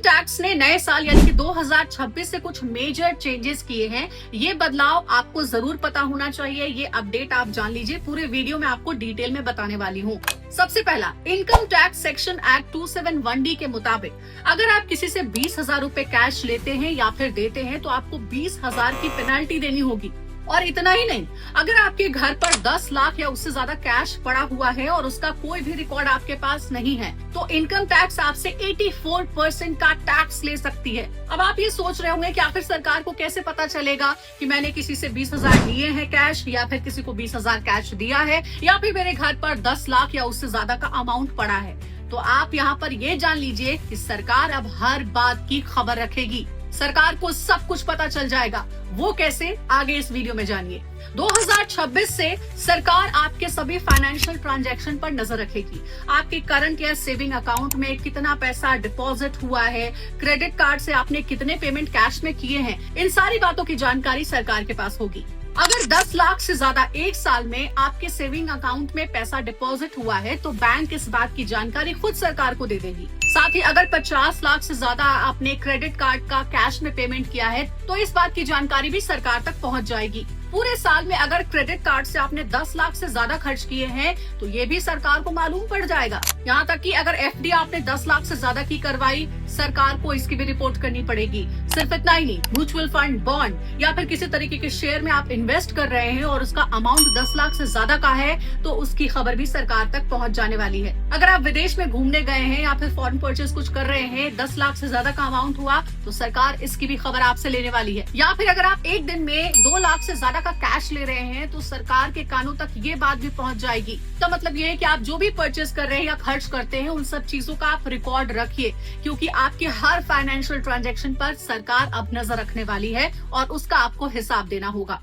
Tax ने नए साल यानी कि 2026 से कुछ मेजर चेंजेस किए हैं। ये बदलाव आपको जरूर पता होना चाहिए। ये अपडेट आप जान लीजिए, पूरे वीडियो में आपको डिटेल में बताने वाली हूँ। सबसे पहला, income tax section act 271D के मुताबिक अगर आप किसी से 20,000 रूपए कैश लेते हैं या फिर देते हैं तो आपको 20,000 की पेनल्टी देनी होगी। और इतना ही नहीं, अगर आपके घर पर 10 लाख या उससे ज्यादा कैश पड़ा हुआ है और उसका कोई भी रिकॉर्ड आपके पास नहीं है तो इनकम टैक्स आपसे 84% का टैक्स ले सकती है। अब आप ये सोच रहे होंगे कि आखिर सरकार को कैसे पता चलेगा कि मैंने किसी से 20,000 लिए हैं कैश या फिर किसी को 20,000 कैश दिया है या फिर मेरे घर पर 10 लाख या उससे ज्यादा का अमाउंट पड़ा है। तो आप यहाँ पर ये जान लीजिए कि सरकार अब हर बात की खबर रखेगी। सरकार को सब कुछ पता चल जाएगा। वो कैसे, आगे इस वीडियो में जानिए। 2026 से सरकार आपके सभी फाइनेंशियल ट्रांजैक्शन पर नजर रखेगी। आपके करंट या सेविंग अकाउंट में कितना पैसा डिपॉजिट हुआ है, क्रेडिट कार्ड से आपने कितने पेमेंट कैश में किए हैं, इन सारी बातों की जानकारी सरकार के पास होगी। अगर 10 लाख से ज्यादा एक साल में आपके सेविंग अकाउंट में पैसा डिपॉजिट हुआ है तो बैंक इस बात की जानकारी खुद सरकार को दे देगी। साथ ही अगर 50 लाख से ज्यादा आपने क्रेडिट कार्ड का कैश में पेमेंट किया है तो इस बात की जानकारी भी सरकार तक पहुंच जाएगी। पूरे साल में अगर क्रेडिट कार्ड से आपने 10 लाख से ज्यादा खर्च किए हैं तो ये भी सरकार को मालूम पड़ जाएगा। यहाँ तक कि अगर एफडी आपने 10 लाख से ज्यादा की करवाई, सरकार को इसकी भी रिपोर्ट करनी पड़ेगी। सिर्फ इतना ही नहीं, म्यूचुअल फंड, बॉन्ड या फिर किसी तरीके के शेयर में आप इन्वेस्ट कर रहे हैं और उसका अमाउंट 10 लाख से ज्यादा का है तो उसकी खबर भी सरकार तक पहुँच जाने वाली है। अगर आप विदेश में घूमने गए हैं या फिर फॉरेन परचेज कुछ कर रहे हैं, 10 लाख से ज्यादा का अमाउंट हुआ तो सरकार इसकी भी खबर आपसे लेने वाली है। या फिर अगर आप एक दिन में 2 लाख से ज्यादा का कैश ले रहे हैं तो सरकार के कानों तक ये बात भी पहुंच जाएगी। तो मतलब ये है कि आप जो भी परचेज कर रहे हैं या खर्च करते हैं उन सब चीजों का आप रिकॉर्ड रखिए, क्योंकि आपके हर फाइनेंशियल ट्रांजैक्शन पर सरकार अब नजर रखने वाली है और उसका आपको हिसाब देना होगा।